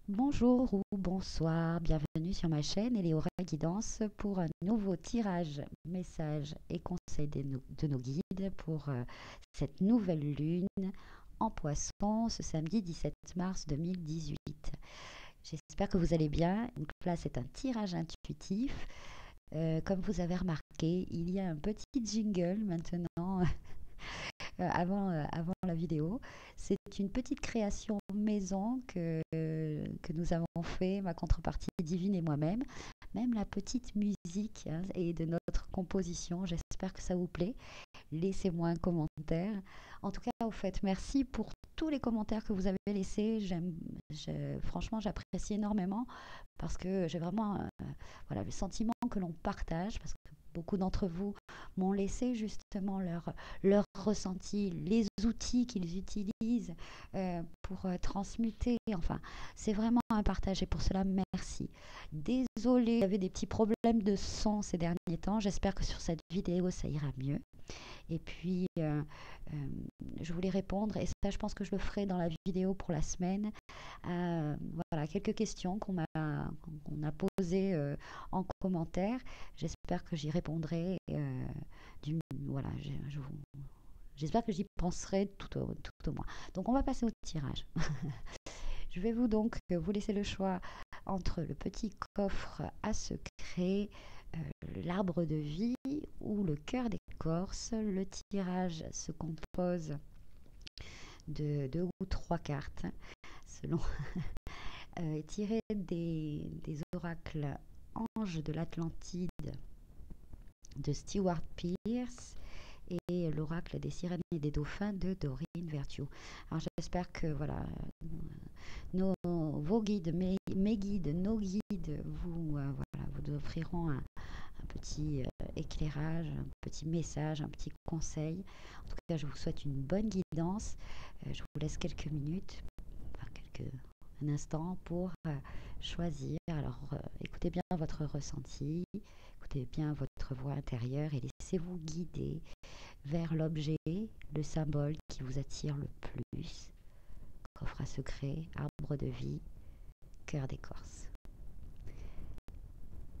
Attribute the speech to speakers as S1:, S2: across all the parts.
S1: Bonjour ou bonsoir, bienvenue sur ma chaîne Eleora Guidance pour un nouveau tirage, message et conseil de nos guides pour cette nouvelle lune en poisson ce samedi 17 mars 2018. J'espère que vous allez bien. Donc là, c'est un tirage intuitif. Comme vous avez remarqué, il y a un petit jingle maintenant avant la vidéo. C'est une petite création maison que nous avons fait, ma contrepartie divine et moi-même. Même la petite musique hein, et de notre composition. J'espère que ça vous plaît. Laissez-moi un commentaire. En tout cas, au fait, merci pour tous les commentaires que vous avez laissés. Franchement, j'apprécie énormément parce que j'ai vraiment voilà, le sentiment que l'on partage, parce que beaucoup d'entre vous m'ont laissé justement leur ressenti, les outils qu'ils utilisent pour transmuter. Enfin, c'est vraiment un partage et pour cela, merci. Désolée, il y avait des petits problèmes de son ces derniers temps. J'espère que sur cette vidéo, ça ira mieux. Et puis, je voulais répondre, et ça, je pense que je le ferai dans la vidéo pour la semaine. Voilà, quelques questions qu'on a posées en commentaire. J'espère que j'y répondrai. Voilà, j'espère que j'y penserai tout au moins. Donc, on va passer au tirage. Je vais vous laisser le choix entre le petit coffre à secret, l'arbre de vie ou le cœur d'écorce. Le tirage se compose de deux ou trois cartes, selon tirées des oracles Anges de l'Atlantide de Stewart Pearce et l'oracle des sirènes et des dauphins de Doreen Virtue. Alors j'espère que voilà, vos guides, mes guides, nos guides vous offriront un petit éclairage, un petit message, un petit conseil. En tout cas, je vous souhaite une bonne guidance. Je vous laisse quelques minutes, enfin un instant pour choisir. Alors, écoutez bien votre ressenti, écoutez bien votre voix intérieure et laissez-vous guider vers l'objet, le symbole qui vous attire le plus. Coffre à secret, arbre de vie, cœur d'écorce.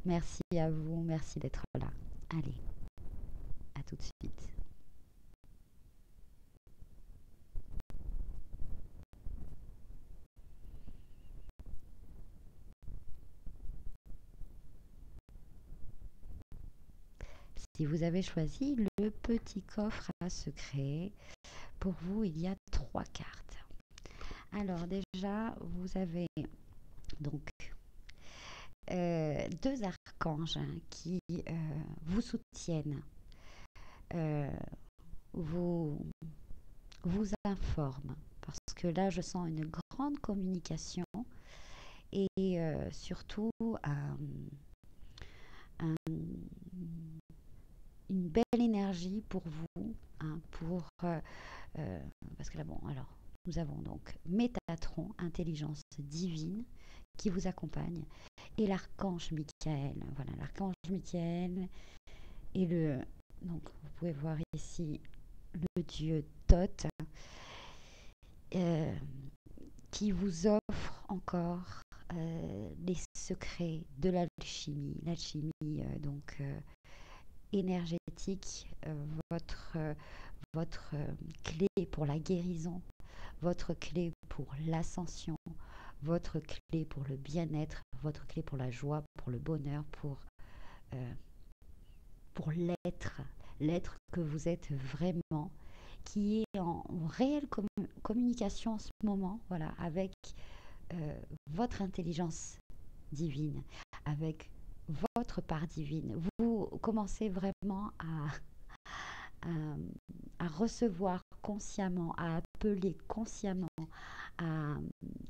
S1: Merci à vous, merci d'être là. Allez, à tout de suite. Si vous avez choisi le petit coffre à secret, pour vous, il y a trois cartes. Alors déjà, vous avez donc deux archanges qui vous soutiennent, euh, vous, vous informent, parce que là, je sens une grande communication et surtout un, une belle énergie pour vous, hein, parce que là, bon, alors, nous avons donc Métatron, intelligence divine, qui vous accompagne, et l'archange Michael. Voilà, l'archange Michael et donc, vous pouvez voir ici le dieu Thoth, euh, qui vous offre encore les secrets de l'alchimie énergétique, votre clé pour la guérison, votre clé pour l'ascension, votre clé pour le bien-être, votre clé pour la joie, pour le bonheur, euh, pour l'être que vous êtes vraiment, qui est en réelle communication en ce moment, voilà, avec votre intelligence divine, avec votre part divine. Vous commencez vraiment à, à recevoir consciemment, à appeler consciemment, à,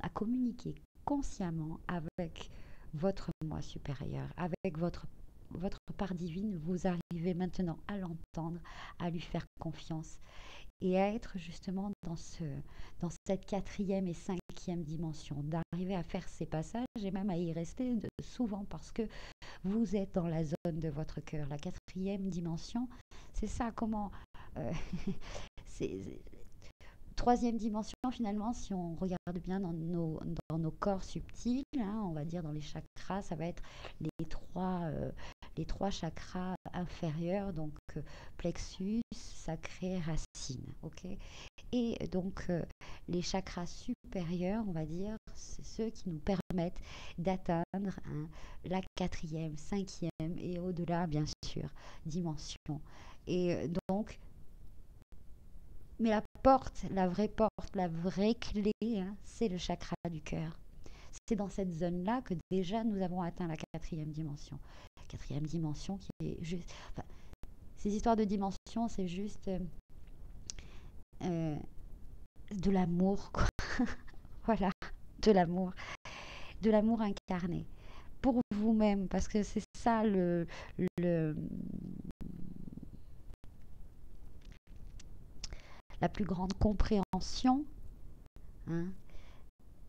S1: à communiquer consciemment avec votre moi supérieur, avec votre part divine. Vous arrivez maintenant à l'entendre, à lui faire confiance et à être justement dans cette quatrième et cinquième dimension, d'arriver à faire ces passages et même à y rester souvent parce que vous êtes dans la zone de votre cœur. La quatrième dimension, c'est ça, comment... Euh, c'est, Troisième dimension, finalement, si on regarde bien dans nos corps subtils, hein, on va dire dans les chakras, ça va être les trois chakras inférieurs, donc plexus, sacré, racine. Ok. Et donc, les chakras supérieurs, on va dire, c'est ceux qui nous permettent d'atteindre, hein, la quatrième, cinquième et au-delà, bien sûr, dimension. Et donc, mais la vraie clé, hein, c'est le chakra du cœur. C'est dans cette zone-là que déjà nous avons atteint la quatrième dimension. La quatrième dimension qui est juste... Enfin, ces histoires de dimension, c'est juste euh, de l'amour, quoi. Voilà, de l'amour. De l'amour incarné. Pour vous-même, parce que c'est ça le, la plus grande compréhension, hein,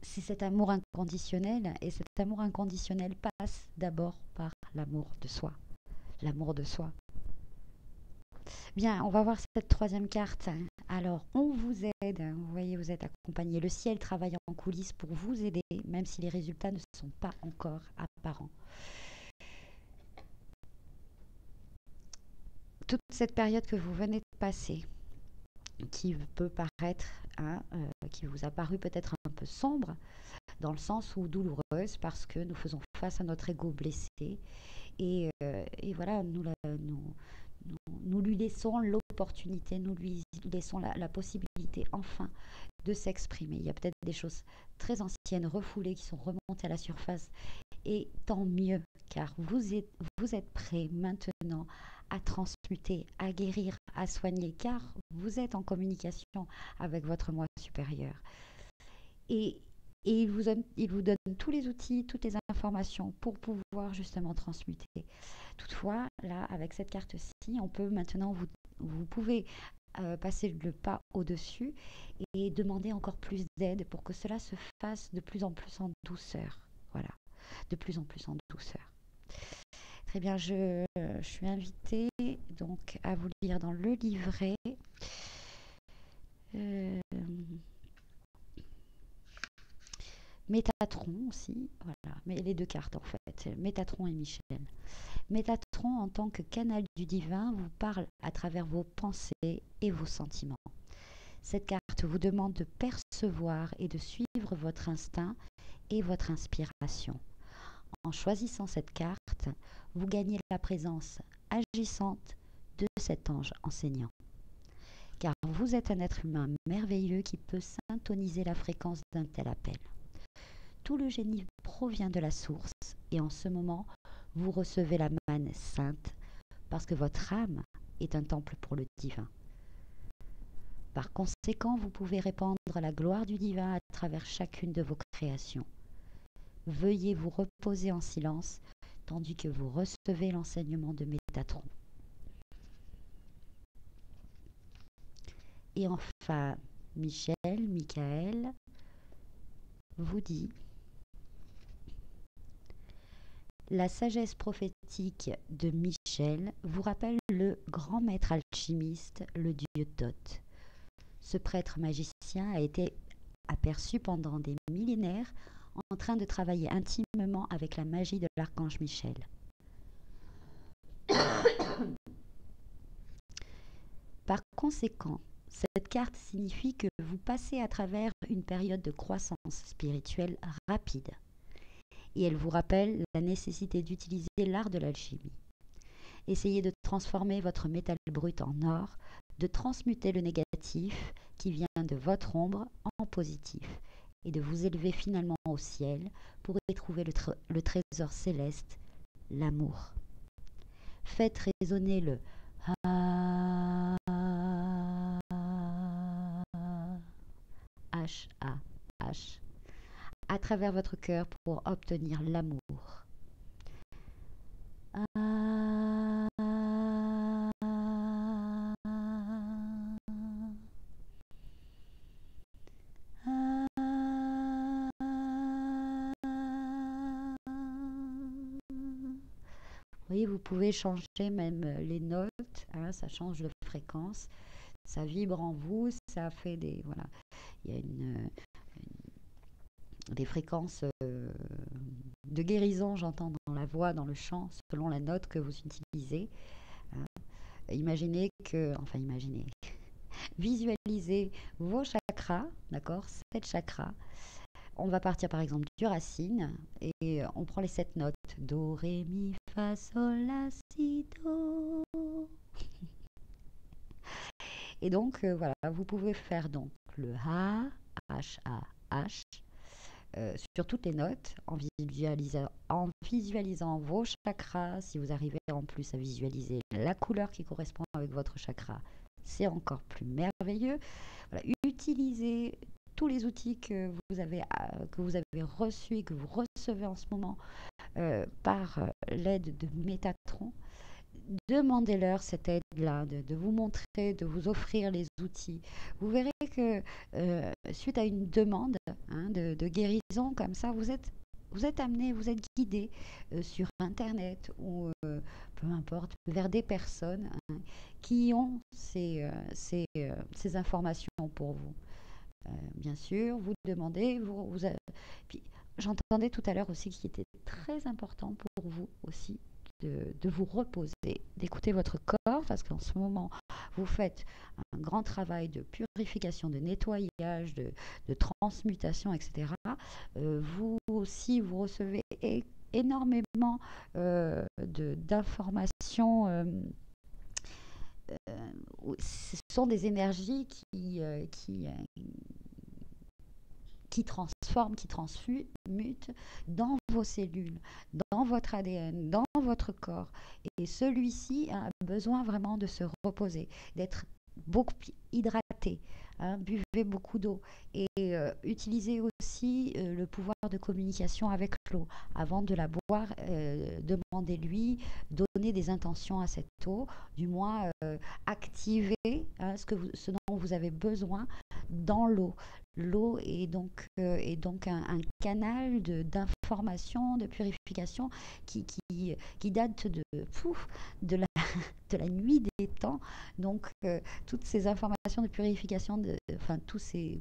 S1: c'est cet amour inconditionnel. Et cet amour inconditionnel passe d'abord par l'amour de soi. L'amour de soi. Bien, on va voir cette troisième carte. Alors, on vous aide. Vous voyez, vous êtes accompagné. Le ciel travaille en coulisses pour vous aider, même si les résultats ne sont pas encore apparents. Toute cette période que vous venez de passer, qui peut paraître, hein, qui vous a paru peut-être un peu sombre, dans le sens où douloureuse, parce que nous faisons face à notre ego blessé. Et voilà, nous lui laissons l'opportunité, nous lui laissons la possibilité enfin de s'exprimer. Il y a peut-être des choses très anciennes, refoulées, qui sont remontées à la surface. Et tant mieux, car vous êtes prêt maintenant à transmuter, à guérir, à soigner, car vous êtes en communication avec votre moi supérieur. Et, et il vous donne tous les outils, toutes les informations pour pouvoir justement transmuter. Toutefois, là, avec cette carte-ci, on peut maintenant, vous pouvez passer le pas au-dessus et demander encore plus d'aide pour que cela se fasse de plus en plus en douceur. Voilà, de plus en plus en douceur. Très bien, je suis invitée donc à vous lire dans le livret. Métatron aussi, voilà, mais les deux cartes en fait, Métatron et Michel. Métatron, en tant que canal du divin, vous parle à travers vos pensées et vos sentiments. Cette carte vous demande de percevoir et de suivre votre instinct et votre inspiration. En choisissant cette carte, vous gagnez la présence agissante de cet ange enseignant. Car vous êtes un être humain merveilleux qui peut syntoniser la fréquence d'un tel appel. Tout le génie provient de la source et en ce moment, vous recevez la manne sainte parce que votre âme est un temple pour le divin. Par conséquent, vous pouvez répandre la gloire du divin à travers chacune de vos créations. Veuillez vous reposer en silence tandis que vous recevez l'enseignement de Métatron. Et enfin, Michael vous dit: la sagesse prophétique de Michel vous rappelle le grand maître alchimiste, le dieu Thoth. Ce prêtre magicien a été aperçu pendant des millénaires en train de travailler intimement avec la magie de l'archange Michel. Par conséquent, cette carte signifie que vous passez à travers une période de croissance spirituelle rapide. Et elle vous rappelle la nécessité d'utiliser l'art de l'alchimie. Essayez de transformer votre métal brut en or, de transmuter le négatif qui vient de votre ombre en positif et de vous élever finalement au ciel pour y trouver le trésor céleste, l'amour. Faites résonner le H à travers votre cœur pour obtenir l'amour. Vous voyez, vous pouvez changer même les notes, hein, ça change de fréquence. Ça vibre en vous, ça fait des... Voilà, il y a des fréquences de guérison, j'entends dans la voix, dans le chant, selon la note que vous utilisez. Hein. Imaginez que... Enfin, imaginez. Visualisez vos chakras, d'accord? 7 chakras. On va partir par exemple du racine et on prend les 7 notes. Do, ré, mi, fa, sol, la, si, do. Et donc, voilà, vous pouvez faire donc le A, H, A, H, sur toutes les notes, en visualisant vos chakras. Si vous arrivez en plus à visualiser la couleur qui correspond avec votre chakra, c'est encore plus merveilleux. Voilà, utilisez tous les outils que vous avez reçus et que vous recevez en ce moment par l'aide de Métatron. Demandez-leur cette aide-là, de vous montrer, de vous offrir les outils. Vous verrez que suite à une demande de guérison comme ça, vous êtes amené, vous êtes guidé sur Internet ou peu importe, vers des personnes qui ont ces informations pour vous. Bien sûr, vous demandez, puis j'entendais tout à l'heure aussi qu'il était très important pour vous aussi de vous reposer, d'écouter votre corps, parce qu'en ce moment, vous faites un grand travail de purification, de nettoyage, de transmutation, etc. Vous aussi, vous recevez énormément d'informations. Ce sont des énergies qui transforment, qui transmutent dans vos cellules, dans votre ADN, dans votre corps. Et celui-ci a besoin vraiment de se reposer, d'être beaucoup hydraté. Buvez beaucoup d'eau et utilisez aussi le pouvoir de communication avec l'eau. Avant de la boire, demandez-lui, donnez des intentions à cette eau, du moins activez ce dont vous avez besoin dans l'eau. L'eau est donc un canal d'information, de purification qui date de la nuit des temps. Donc, toutes ces informations de purification, enfin, tous ces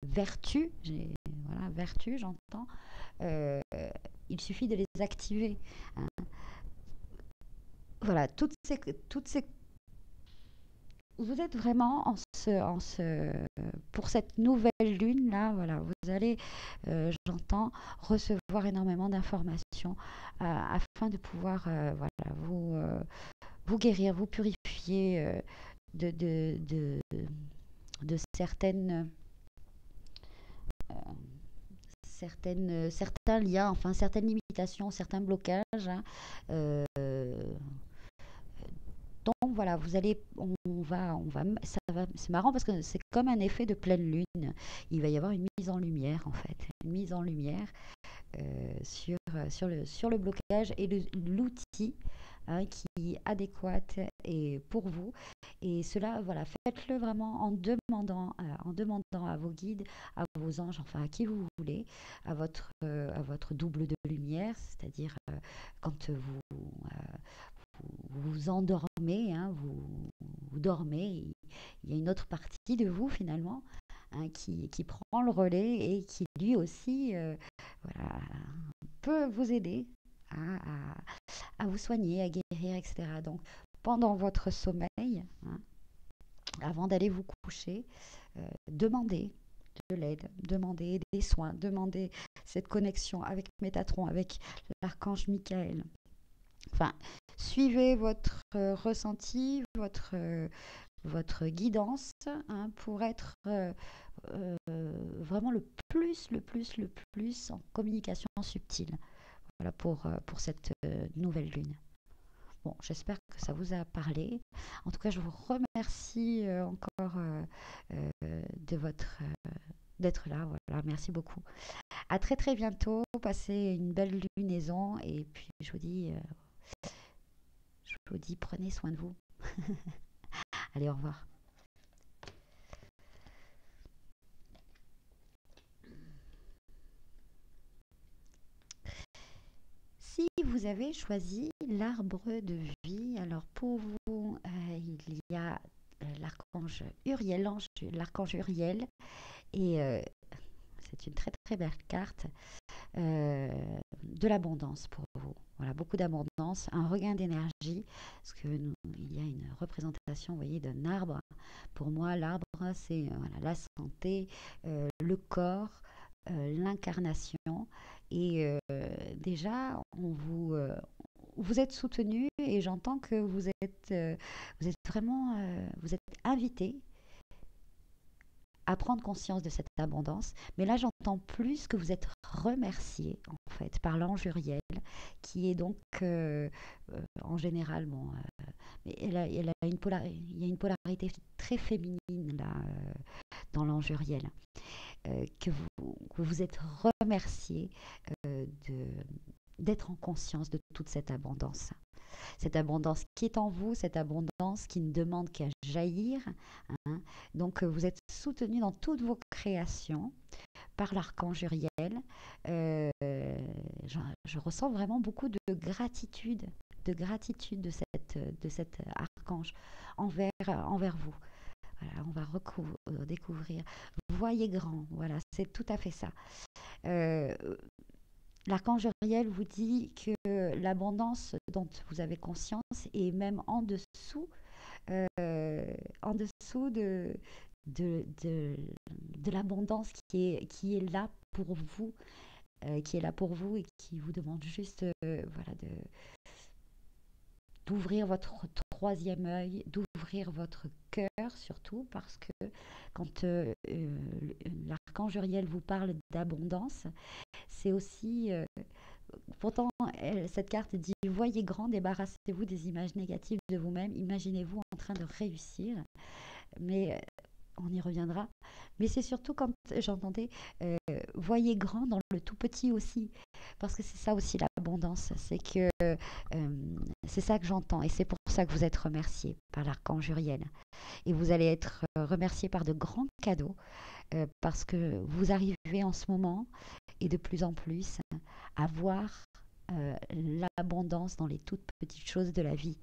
S1: vertus, voilà, vertus, j'entends, euh, il suffit de les activer. Hein. Voilà, toutes ces vous êtes vraiment pour cette nouvelle lune là, voilà, vous allez, j'entends, recevoir énormément d'informations afin de pouvoir, voilà, vous guérir, vous purifier de, de, de, de euh, certains liens, enfin certaines limitations, certains blocages. Hein, euh, donc voilà, c'est marrant parce que c'est comme un effet de pleine lune. Il va y avoir une mise en lumière en fait, une mise en lumière sur le blocage et l'outil qui est adéquat et pour vous. Et cela, voilà, faites-le vraiment en demandant à vos guides, à vos anges, enfin à qui vous voulez, à votre double de lumière, c'est-à-dire quand vous endormez, hein, vous dormez, il y a une autre partie de vous finalement qui prend le relais et qui lui aussi voilà, peut vous aider à vous soigner, à guérir, etc. Donc pendant votre sommeil, hein, avant d'aller vous coucher, demandez de l'aide, demandez des soins, demandez cette connexion avec Métatron, avec l'archange Michael. Enfin, suivez votre ressenti, votre guidance pour être vraiment le plus en communication subtile. Voilà pour cette nouvelle lune. Bon, j'espère que ça vous a parlé. En tout cas, je vous remercie encore de d'être là. Voilà, merci beaucoup. À très très bientôt. Passez une belle lunaison et puis je vous dis prenez soin de vous. Allez, au revoir. Si vous avez choisi l'arbre de vie, alors pour vous, il y a l'archange Uriel, l'archange Uriel, et c'est une très très belle carte de l'abondance pour vous. Voilà, beaucoup d'abondance, un regain d'énergie, parce que il y a une représentation, vous voyez, d'un arbre. Pour moi, l'arbre, c'est voilà, la santé, le corps, l'incarnation. Et déjà, vous êtes soutenu et j'entends que vous êtes vraiment, vous êtes invité à prendre conscience de cette abondance. Mais là, j'entends plus que vous êtes remercié, en fait, par l'ange Uriel, qui est donc, en général, bon, mais elle a il y a une polarité très féminine, là, dans l'ange Uriel, que vous êtes remercié de d'être en conscience de toute cette abondance qui est en vous, cette abondance qui ne demande qu'à jaillir. Hein. Donc vous êtes soutenu dans toutes vos créations par l'archange Uriel. Euh, je ressens vraiment beaucoup de gratitude de cet archange envers vous. Voilà, on va découvrir. Voyez grand, voilà, c'est tout à fait ça. Euh, L'archange Uriel vous dit que l'abondance dont vous avez conscience est même en dessous de l'abondance qui est là pour vous, et qui vous demande juste voilà, d'ouvrir votre troisième œil, d'ouvrir votre cœur surtout, parce que quand l'archange Uriel vous parle d'abondance, c'est aussi pourtant, cette carte dit voyez grand, débarrassez-vous des images négatives de vous-même, imaginez-vous en train de réussir. Mais on y reviendra. Mais c'est surtout quand j'entendais voyez grand dans le tout petit aussi. Parce que c'est ça aussi l'abondance. C'est ça que j'entends. Et c'est pour ça que vous êtes remercié par l'archange Uriel. Et vous allez être remercié par de grands cadeaux. Parce que vous arrivez en ce moment et de plus en plus à voir l'abondance dans les toutes petites choses de la vie.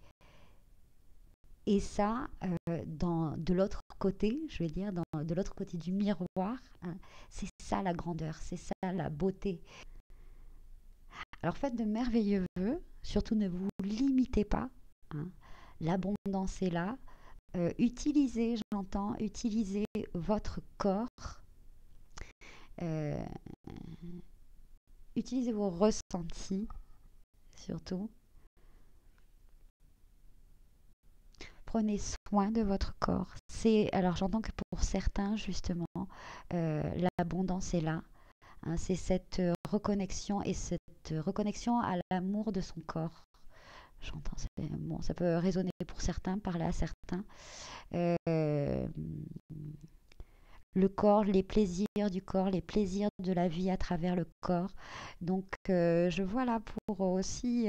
S1: Et ça, de l'autre côté, je vais dire, de l'autre côté du miroir, hein, c'est ça la grandeur, c'est ça la beauté. Alors faites de merveilleux vœux, surtout ne vous limitez pas. Hein. L'abondance est là. Utilisez votre corps. Euh, Utilisez vos ressentis, surtout. Prenez soin de votre corps. Alors j'entends que pour certains, justement, l'abondance est là. Hein, c'est cette reconnexion et cette reconnexion à l'amour de son corps. J'entends, bon, ça peut résonner pour certains, parler à certains. Euh, le corps, les plaisirs du corps, les plaisirs de la vie à travers le corps. Donc, je vois là pour aussi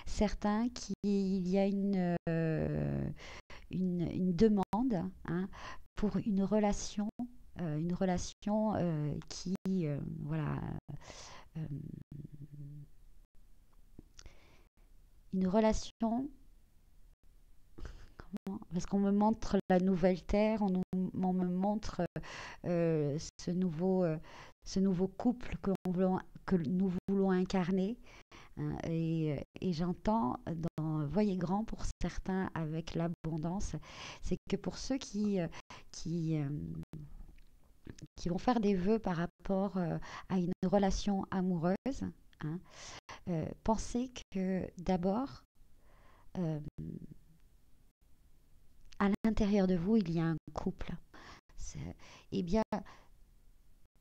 S1: certains qu'il y a une demande, hein, pour une relation qui, voilà, euh, une relation. Parce qu'on me montre la nouvelle terre, on me montre ce nouveau couple que nous voulons incarner. Hein, et j'entends dans Voyez grand pour certains avec l'abondance, c'est que pour ceux qui, euh, qui vont faire des vœux par rapport à une relation amoureuse, hein, pensez que d'abord, euh, à l'intérieur de vous, il y a un couple. Eh bien,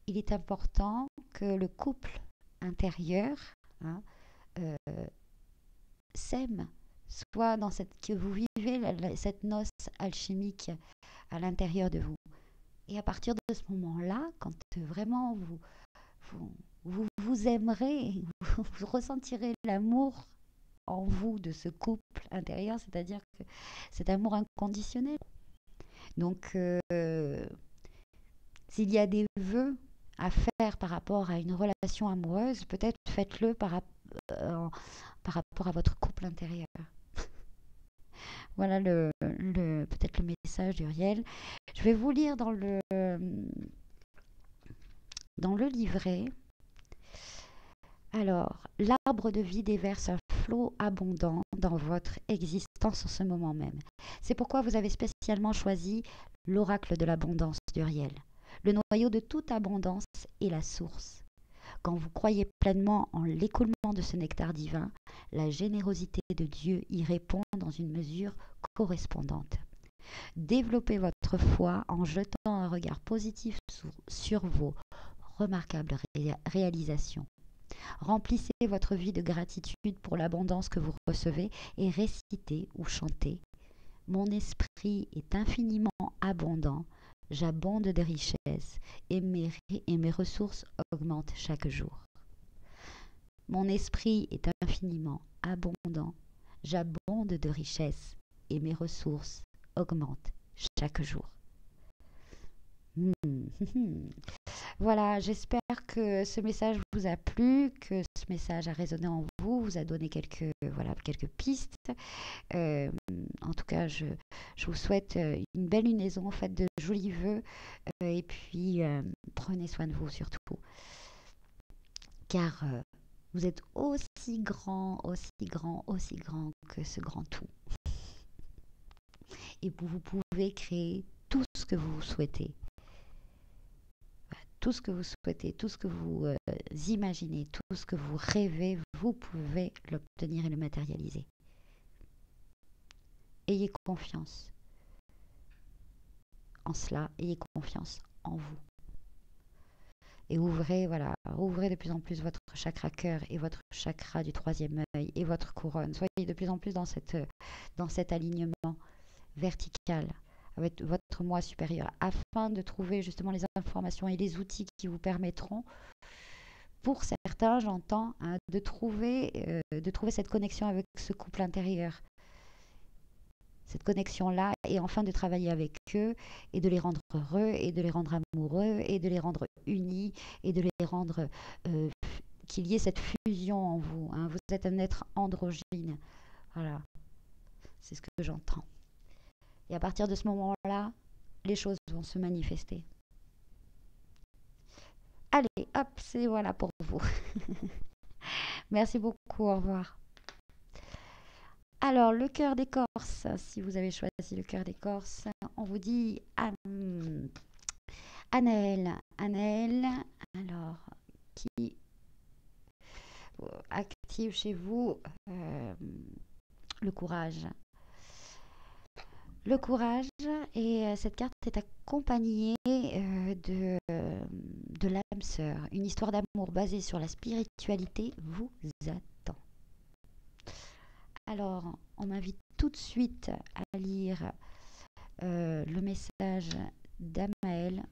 S1: il est important que le couple intérieur, hein, euh, s'aime, soit que vous vivez cette noce alchimique à l'intérieur de vous. Et à partir de ce moment-là, quand vraiment vous aimerez, vous ressentirez l'amour en vous de ce couple intérieur, c'est-à-dire que cet amour inconditionnel. Donc, s'il y a des vœux à faire par rapport à une relation amoureuse, peut-être faites-le par rapport à votre couple intérieur. Voilà peut-être le message d'Uriel. Je vais vous lire dans le livret. Alors, l'arbre de vie déverse un flot abondant dans votre existence en ce moment même. C'est pourquoi vous avez spécialement choisi l'oracle de l'abondance d'Uriel. Le noyau de toute abondance est la source. Quand vous croyez pleinement en l'écoulement de ce nectar divin, la générosité de Dieu y répond dans une mesure correspondante. Développez votre foi en jetant un regard positif sur vos remarquables réalisations. Remplissez votre vie de gratitude pour l'abondance que vous recevez et récitez ou chantez. Mon esprit est infiniment abondant, j'abonde de richesses et mes ressources augmentent chaque jour. Mon esprit est infiniment abondant, j'abonde de richesses et mes ressources augmentent chaque jour. Voilà, j'espère que ce message vous a plu, que ce message a résonné en vous, vous a donné quelques pistes. En tout cas, je vous souhaite une belle lunaison, faites de jolis vœux et puis prenez soin de vous surtout. Car vous êtes aussi grand que ce grand tout. Et vous pouvez créer tout ce que vous souhaitez. Tout ce que vous souhaitez, tout ce que vous imaginez, tout ce que vous rêvez, vous pouvez l'obtenir et le matérialiser. Ayez confiance en cela, ayez confiance en vous. Et ouvrez de plus en plus votre chakra cœur et votre chakra du troisième œil et votre couronne. Soyez de plus en plus dans cet alignement vertical avec votre moi supérieur, afin de trouver justement les informations et les outils qui vous permettront, pour certains, j'entends, de trouver cette connexion avec ce couple intérieur, cette connexion-là, et enfin de travailler avec eux, et de les rendre heureux, et de les rendre amoureux, et de les rendre unis, et de les rendre qu'il y ait cette fusion en vous. Vous êtes un être androgyne. Voilà, c'est ce que j'entends. Et à partir de ce moment-là, les choses vont se manifester. Allez, hop, c'est voilà pour vous. Merci beaucoup, au revoir. Alors, le cœur d'écorce, si vous avez choisi le cœur d'écorce, on vous dit Anaël, alors, qui active chez vous le courage. Le courage, et cette carte est accompagnée de l'âme sœur. Une histoire d'amour basée sur la spiritualité vous attend. Alors, on m'invite tout de suite à lire le message d'Anaël.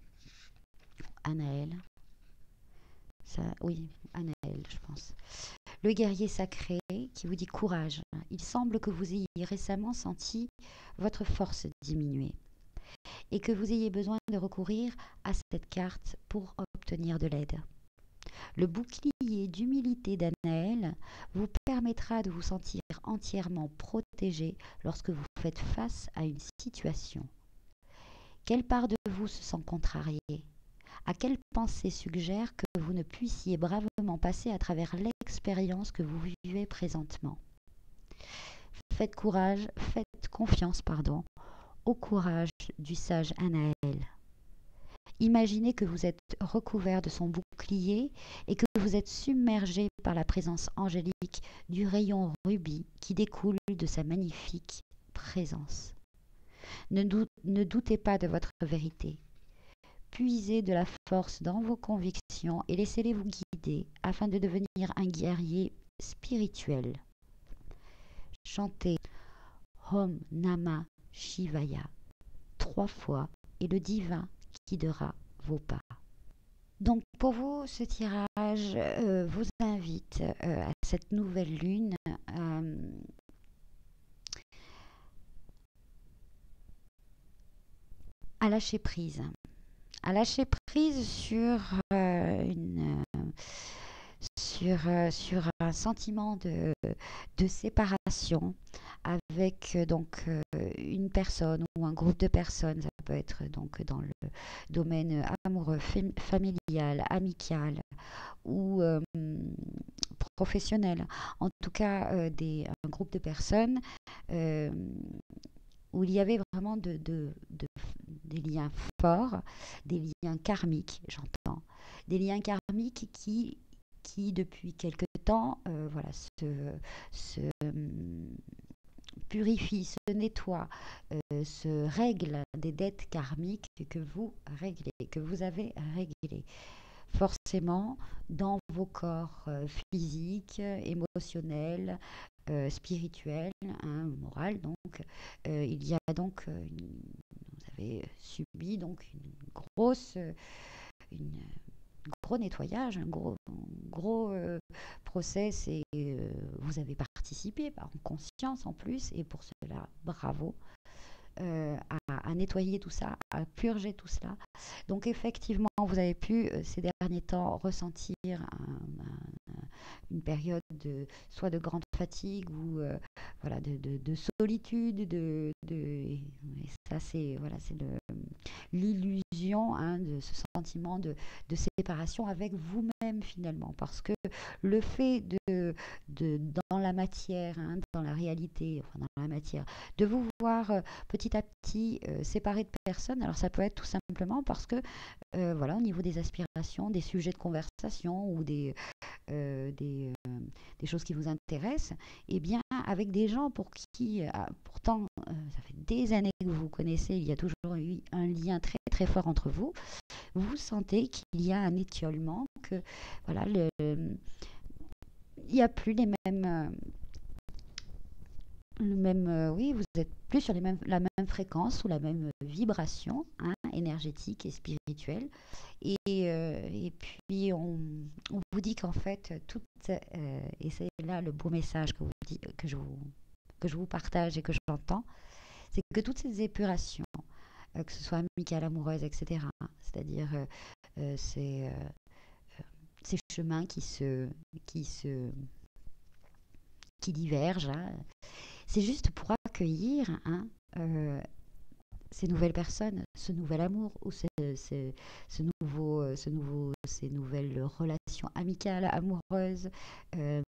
S1: Anaël, je pense. Le guerrier sacré qui vous dit courage. Il semble que vous ayez récemment senti votre force diminuer et que vous ayez besoin de recourir à cette carte pour obtenir de l'aide. Le bouclier d'humilité d'Anaël vous permettra de vous sentir entièrement protégé lorsque vous faites face à une situation. Quelle part de vous se sent contrariée ? À quelle pensée suggère que vous ne puissiez bravement passer à travers l'expérience que vous vivez présentement ? Faites confiance au courage du sage Anaël. Imaginez que vous êtes recouvert de son bouclier et que vous êtes submergé par la présence angélique du rayon rubis qui découle de sa magnifique présence. Ne doutez pas de votre vérité. Puisez de la force dans vos convictions et laissez-les vous guider afin de devenir un guerrier spirituel. Chantez Om Namah Shivaya 3 fois et le divin guidera vos pas. Donc pour vous, ce tirage vous invite à cette nouvelle lune à lâcher prise. À lâcher prise sur un sentiment de séparation, avec une personne ou un groupe de personnes. Ça peut être donc dans le domaine amoureux, familial, amical ou professionnel. En tout cas, un groupe de personnes euh, où il y avait vraiment des liens forts, des liens karmiques, j'entends, des liens karmiques qui depuis quelque temps, voilà, se purifient, se nettoient, se règlent des dettes karmiques que vous réglez, que vous avez réglées forcément dans vos corps physiques, émotionnels, spirituels, hein, moral. Donc, il y a donc, vous avez subi donc une gros nettoyage, un gros process et vous avez participé en conscience en plus et pour cela, bravo. À nettoyer tout ça, à purger tout cela. Donc effectivement, vous avez pu ces derniers temps ressentir une période soit de grande fatigue ou voilà, de solitude, et ça c'est voilà, c'est l'illusion hein, de ce sentiment de séparation avec vous-même finalement, parce que le fait dans la matière, hein, dans la réalité, enfin dans la matière, de vous voir petit à petit séparé de personnes, alors ça peut être tout simplement parce que voilà, au niveau des aspirations, des sujets de conversation ou des choses qui vous intéressent, et bien avec des gens pour qui, pourtant, ça fait des années que vous vous connaissez, il y a toujours eu un lien très très fort entre vous, vous sentez qu'il y a un étiolement, que voilà, il n'y a plus les mêmes, oui, vous êtes plus sur la même fréquence ou la même vibration hein, énergétique et spirituelle. Et puis, on vous dit qu'en fait, et c'est là le beau message que je vous partage et que j'entends, c'est que toutes ces épurations, que ce soit amicales, amoureuses, etc., c'est-à-dire ces chemins qui se, qui divergent, hein, c'est juste pour accueillir hein, ces nouvelles personnes, ce nouvel amour ou ces nouvelles relations amicales, amoureuses. Euh,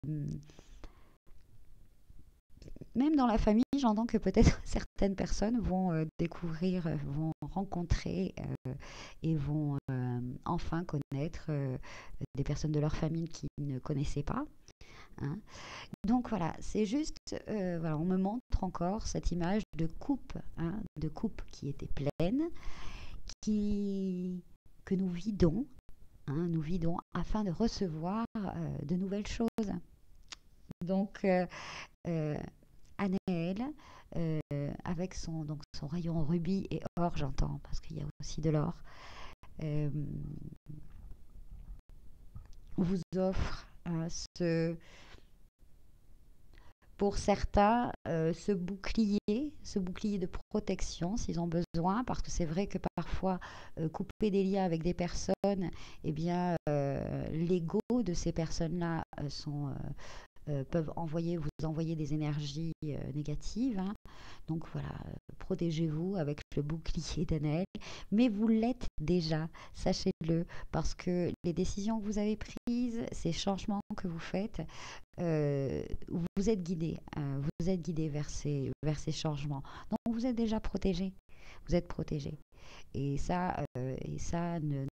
S1: Même dans la famille, j'entends que peut-être certaines personnes vont découvrir, vont rencontrer et vont enfin connaître des personnes de leur famille qui ne connaissaient pas. Hein. Donc voilà, c'est juste, voilà, on me montre encore cette image hein, de coupe qui était pleine, que nous vidons afin de recevoir de nouvelles choses. Donc, euh, Anaël, avec son rayon rubis et or, j'entends, parce qu'il y a aussi de l'or, euh, vous offre pour certains, ce bouclier de protection s'ils ont besoin, parce que c'est vrai que parfois, couper des liens avec des personnes, eh bien, l'ego de ces personnes-là peuvent vous envoyer des énergies négatives. Hein. Donc voilà, protégez-vous avec le bouclier d'Anaël. Mais vous l'êtes déjà, sachez-le, parce que les décisions que vous avez prises, ces changements que vous faites, vous êtes guidé. Vous êtes guidé vers ces changements. Donc vous êtes déjà protégé. Vous êtes protégé. Et ça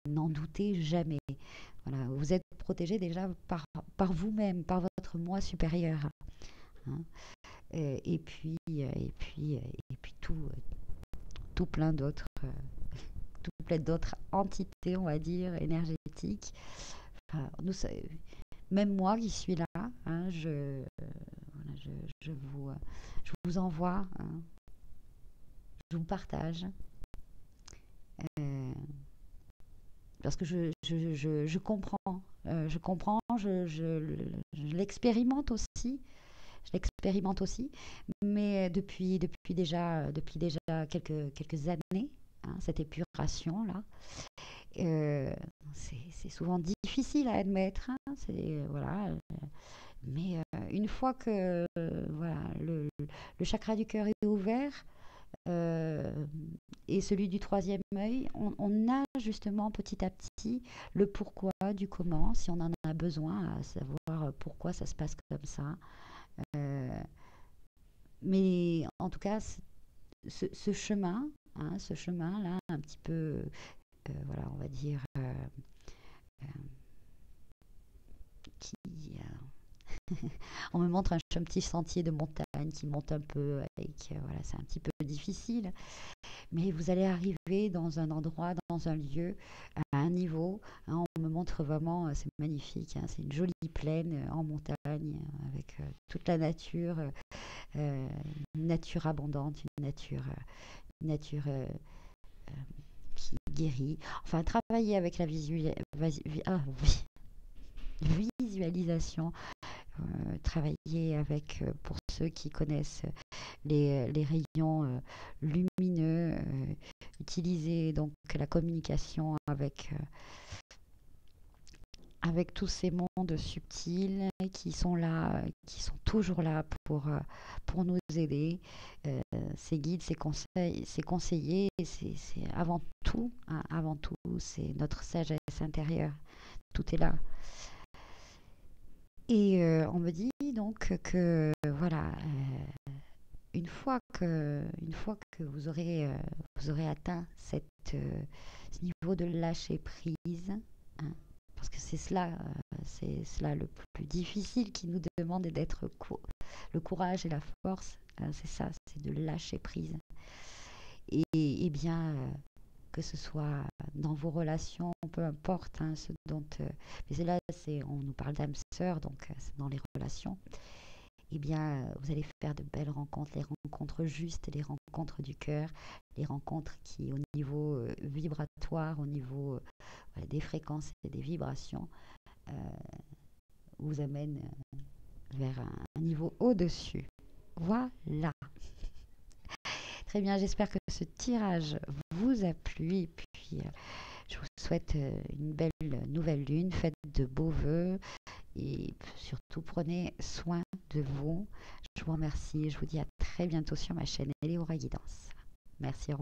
S1: n'en doutez jamais. Voilà, vous êtes protégé déjà par vous-même, par votre moi supérieur. Hein. Et puis tout plein d'autres, entités, on va dire, énergétiques. Enfin, même moi qui suis là, hein, voilà, je vous envoie, hein, je vous partage. Euh, Parce que je comprends, je l'expérimente aussi, mais depuis déjà quelques années, hein, cette épuration-là, c'est souvent difficile à admettre, hein, voilà, Mais une fois que voilà, le chakra du cœur est ouvert, euh, et celui du troisième œil, on a justement petit à petit le pourquoi du comment, si on en a besoin, à savoir pourquoi ça se passe comme ça. Euh, mais en tout cas, ce chemin, hein, ce chemin-là, un petit peu, voilà, on va dire, euh, qui, on me montre un petit sentier de montagne qui monte un peu, avec, voilà, c'est un petit peu difficile, mais vous allez arriver dans un endroit, dans un lieu, à un niveau, hein, on me montre vraiment, c'est magnifique, hein, c'est une jolie plaine en montagne, avec toute la nature, euh, une nature abondante, une nature qui guérit. Enfin, travailler avec la visualisation, travailler avec, pour ceux qui connaissent les rayons lumineux, utiliser donc la communication avec tous ces mondes subtils qui sont là, qui sont toujours là pour nous aider. Ces guides, ces conseillers, c'est avant tout, hein, avant tout, c'est notre sagesse intérieure. Tout est là. Et on me dit donc que voilà, une fois que vous aurez atteint ce niveau de lâcher prise, hein, parce que c'est cela le plus difficile qui nous demande d'être le courage et la force, hein, c'est ça, c'est de lâcher prise. Et bien, que ce soit dans vos relations, peu importe, hein, mais là, on nous parle d'âme sœur, donc c'est dans les relations. Eh bien, vous allez faire de belles rencontres, les rencontres justes, les rencontres du cœur, les rencontres qui, au niveau vibratoire, au niveau voilà, des fréquences et des vibrations, euh, vous amènent vers un niveau au-dessus. Voilà. Très bien, j'espère que ce tirage vous a plu. Et puis, je vous souhaite une belle nouvelle lune, faites de beaux vœux et surtout prenez soin de vous. Je vous remercie et je vous dis à très bientôt sur ma chaîne Eleora Guidance. Merci.